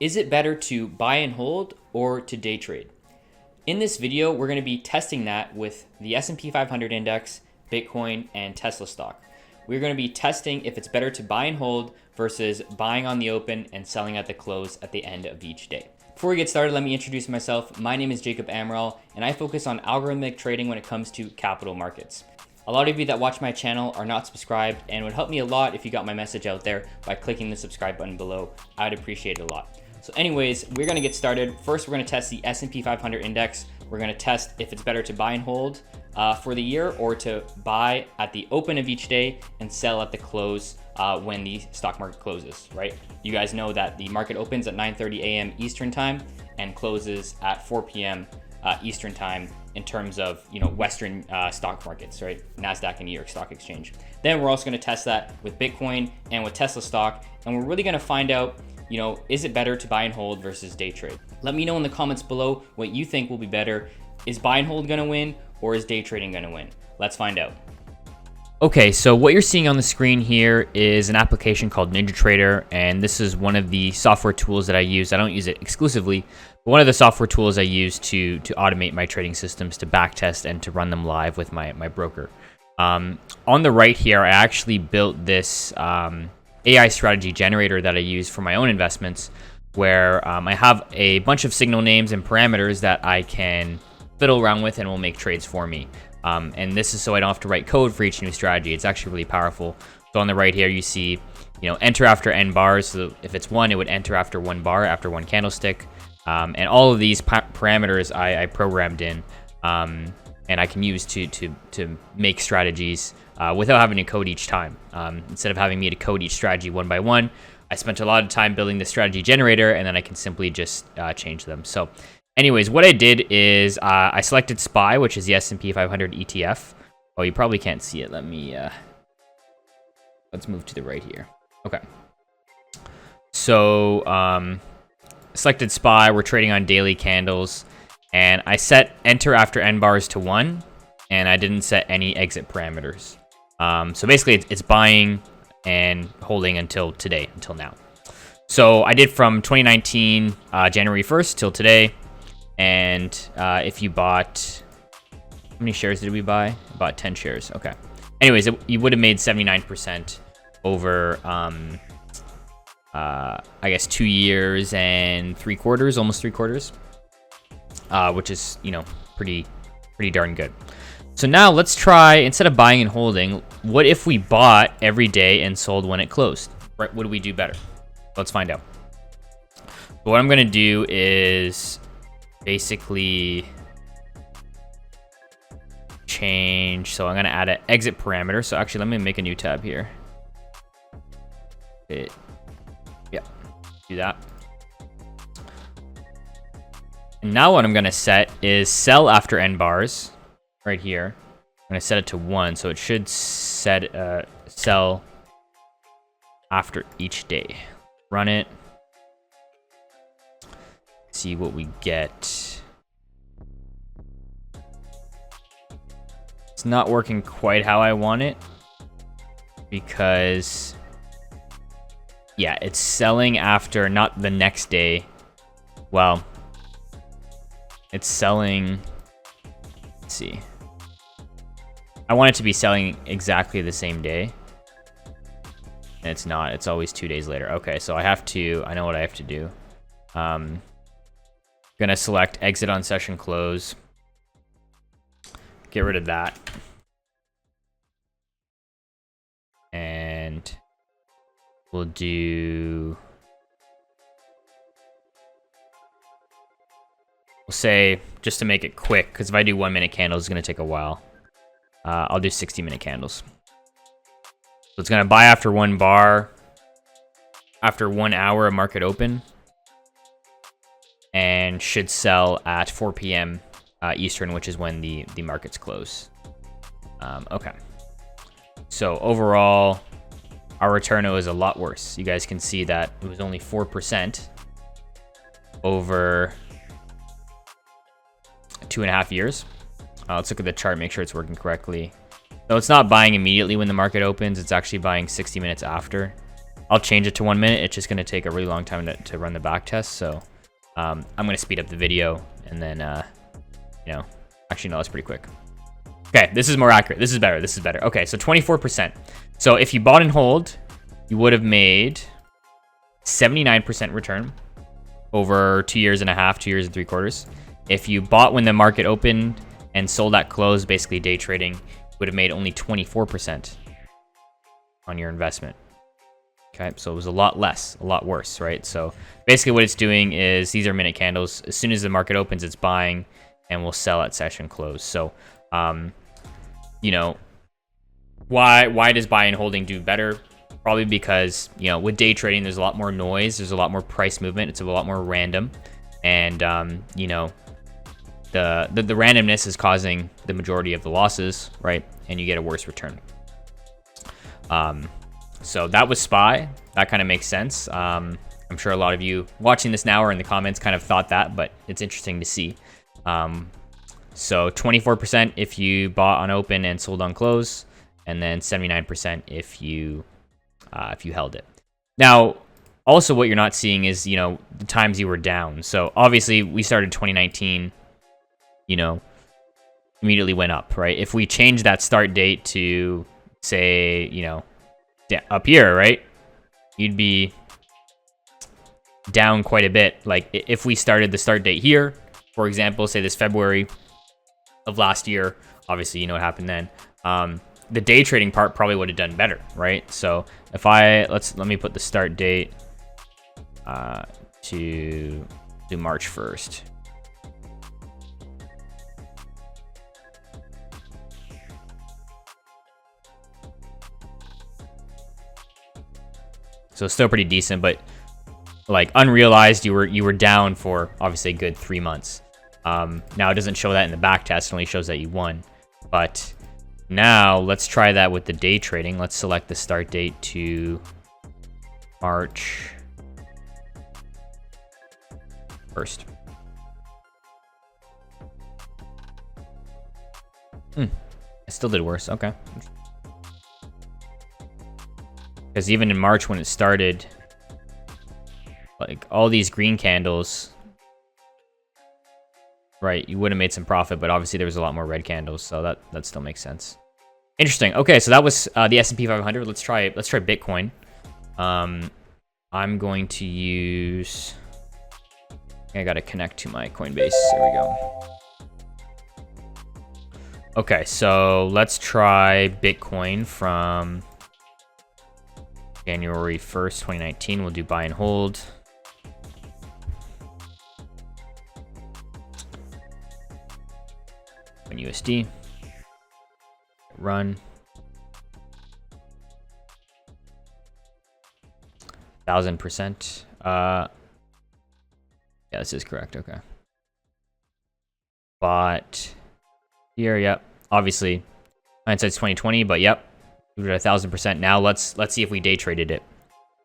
Is it better to buy and hold or to day trade? In this video, we're going to be testing that with the S&P 500 index, Bitcoin, and Tesla stock. We're going to be testing if it's better to buy and hold versus buying on the open and selling at the close at the end of each day. Before we get started, let me introduce myself. My name is Jacob Amaral, and I focus on algorithmic trading when it comes to capital markets. A lot of you that watch my channel are not subscribed, and it would help me a lot if you got my message out there by clicking the subscribe button below. I'd appreciate it a lot. So anyways, we're going to get started. First, we're going to test the S&P 500 index. We're going to test if it's better to buy and hold for the year or to buy at the open of each day and sell at the close when the stock market closes, right? You guys know that the market opens at 9:30 a.m. Eastern time and closes at 4 p.m. Eastern time in terms of, Western stock markets, right? NASDAQ and New York Stock Exchange. Then we're also going to test that with Bitcoin and with Tesla stock. And we're really going to find out, is it better to buy and hold versus day trade? Let me know in the comments below what you think will be better. Is buy and hold going to win or is day trading going to win? Let's find out. Okay, so what you're seeing on the screen here is an application called NinjaTrader, and this is one of the software tools that I use. I don't use it exclusively, but one of the software tools I use to automate my trading systems, to backtest and to run them live with my broker. On the right here, I actually built this AI strategy generator that I use for my own investments, where I have a bunch of signal names and parameters that I can fiddle around with and will make trades for me. And this is so I don't have to write code for each new strategy. It's actually really powerful. So on the right here, you see, enter after n bars. So if it's 1, it would enter after 1 bar, after 1 candlestick. And all of these parameters I programmed in, and I can use to make strategies without having to code each time. Instead of having me to code each strategy one by one, I spent a lot of time building the strategy generator, and then I can simply just change them. So anyways, what I did is I selected SPY, which is the S&P 500 ETF. Oh, you probably can't see it. Let me, let's move to the right here. Okay. So, selected SPY, we're trading on daily candles, and I set enter after n bars to 1, and I didn't set any exit parameters. So basically it's buying and holding until today, until now. So I did from 2019, January 1st till today. And if you bought, how many shares did we buy? Bought 10 shares. Okay. Anyways, you would have made 79% over, I guess 2 years and 3/4, almost 3/4, which is, pretty darn good. So now let's try, instead of buying and holding, what if we bought every day and sold when it closed? Right? Would we do better? Let's find out. So what I'm going to do is basically change. So I'm going to add an exit parameter. So actually, let me make a new tab here. Yeah, do that. And now what I'm going to set is sell after n bars. Right here, I'm going to set it to 1, so it should set sell after each day. Run it. See what we get. It's not working quite how I want it because, yeah, it's selling after, not the next day. Well, it's selling, let's see. I want it to be selling exactly the same day. And it's not. It's always 2 days later. Okay, so I know what I have to do. Gonna select exit on session close. Get rid of that. And we'll say, just to make it quick, because if I do 1-minute candles, it's going to take a while. I'll do 60-minute candles. So it's going to buy after 1 bar, after 1 hour of market open, and should sell at 4 p.m. Eastern, which is when the markets close. Okay. So overall, our return is a lot worse. You guys can see that it was only 4% over 2.5 years. Let's look at the chart, make sure it's working correctly. So it's not buying immediately when the market opens. It's actually buying 60 minutes after. I'll change it to 1 minute. It's just going to take a really long time to run the back test. So I'm going to speed up the video and then, you know, actually, no, that's pretty quick. Okay, this is more accurate. This is better. This is better. Okay, so 24%. So if you bought and hold, you would have made 79% return over 2.5 years, 2 years and 3/4. If you bought when the market opened and sold at close, basically day trading, you would have made only 24% on your investment. Okay, so it was a lot less, a lot worse, right? So basically what it's doing is these are minute candles. As soon as the market opens, it's buying and will sell at session close. So, you know, why does buy and holding do better? Probably because, you know, with day trading, there's a lot more noise. There's a lot more price movement. It's a lot more random. And, you know, the randomness is causing the majority of the losses, right? And you get a worse return. So that was SPY. That kind of makes sense. I'm sure a lot of you watching this now or in the comments kind of thought that, but it's interesting to see. So 24% if you bought on open and sold on close, and then 79% if you held it. Now, also what you're not seeing is, you know, the times you were down. So obviously we started 2019, you know, immediately went up, right? If we change that start date to, say, you know, up here, right, you'd be down quite a bit. Like if we started the start date here, for example, say this February of last year, obviously you know what happened then. The day trading part probably would have done better, right? So if let me put the start date to March 1st. So still pretty decent, but like unrealized, you were down for obviously a good 3 months. Now it doesn't show that in the back test; it only shows that you won. But now let's try that with the day trading. Let's select the start date to March 1st. I still did worse. Okay. Because even in March when it started, like all these green candles, right, you would have made some profit, but obviously there was a lot more red candles, so that still makes sense. Interesting. Okay, so that was the S&P 500. Let's try Bitcoin. I'm going to use. I got to connect to my Coinbase. There we go. Okay, so let's try Bitcoin from January 1st, 2019. We'll do buy and hold. USD. Run. 1000%. Yeah, this is correct. Okay. Bought here. Yep. Obviously, hindsight's 2020, but yep, we were at 1000%. Now let's see if we day traded it.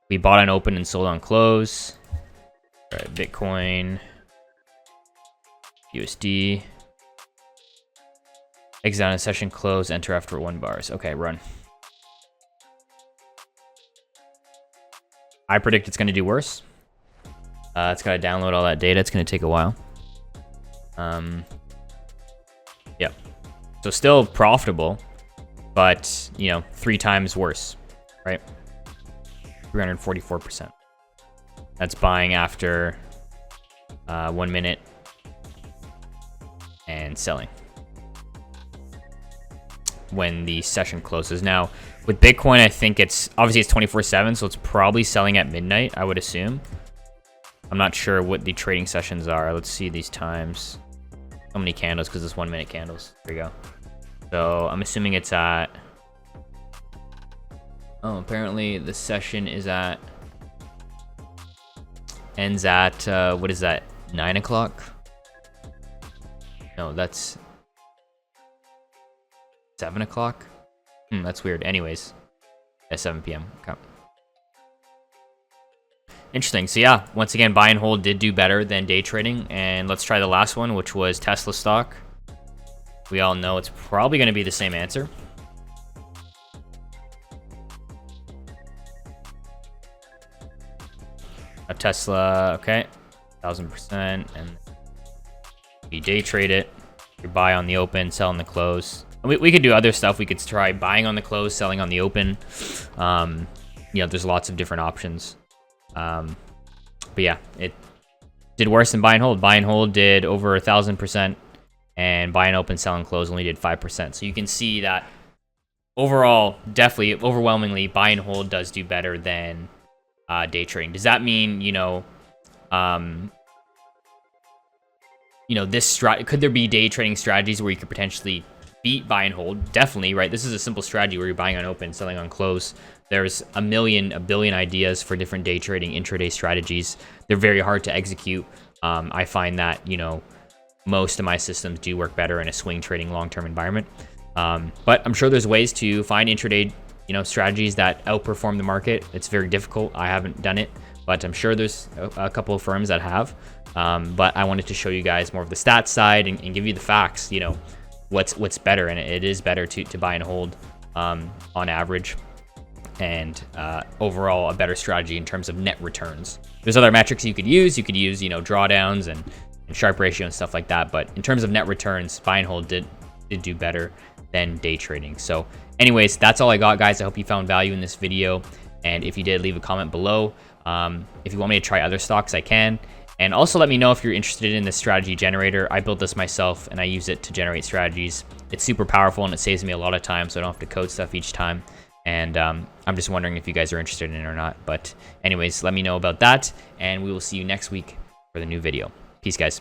We bought on open and sold on close. All right, Bitcoin, USD. Exit on a session close. Enter after 1 bars. Okay, run. I predict it's going to do worse. It's got to download all that data. It's going to take a while. Yep. So still profitable, but, you know, 3 times worse, right? 344%. That's buying after 1 minute and selling when the session closes. Now, with Bitcoin, I think it's 24/7, so it's probably selling at midnight, I would assume. I'm not sure what the trading sessions are. Let's see these times. So many candles because it's 1 minute candles. There we go. So I'm assuming it's at. Oh, apparently the session is at. Ends at what is that? 9 o'clock? No, that's 7 o'clock. That's weird. Anyways, at 7 p.m. Okay. Interesting. So yeah, once again, buy and hold did do better than day trading. And let's try the last one, which was Tesla stock. We all know it's probably going to be the same answer. Tesla, okay, 1000%, and you day trade it. You buy on the open, sell on the close. We could do other stuff. We could try buying on the close, selling on the open. There's lots of different options. But yeah, it did worse than buy and hold. Buy and hold did over 1000%, and buy and open, sell and close only did 5%. So you can see that overall, definitely, overwhelmingly, buy and hold does do better than day trading. Does that mean, could there be day trading strategies where you could potentially beat buy and hold? Definitely, right? This is a simple strategy where you're buying on open, selling on close. There's a billion ideas for different day trading intraday strategies. They're very hard to execute. I find that, most of my systems do work better in a swing trading long-term environment. But I'm sure there's ways to find intraday, strategies that outperform the market. It's very difficult. I haven't done it, but I'm sure there's a couple of firms that have. But I wanted to show you guys more of the stats side and give you the facts, what's better. And it is better to buy and hold on average, and overall a better strategy in terms of net returns. There's other metrics you could use. You could use, drawdowns and Sharpe ratio and stuff like that. But in terms of net returns, buy and hold did do better than day trading. So anyways, that's all I got, guys. I hope you found value in this video. And if you did, leave a comment below. If you want me to try other stocks, I can. And also let me know if you're interested in this strategy generator. I built this myself and I use it to generate strategies. It's super powerful and it saves me a lot of time, so I don't have to code stuff each time. And I'm just wondering if you guys are interested in it or not. But anyways, let me know about that, and we will see you next week for the new video. Peace, guys.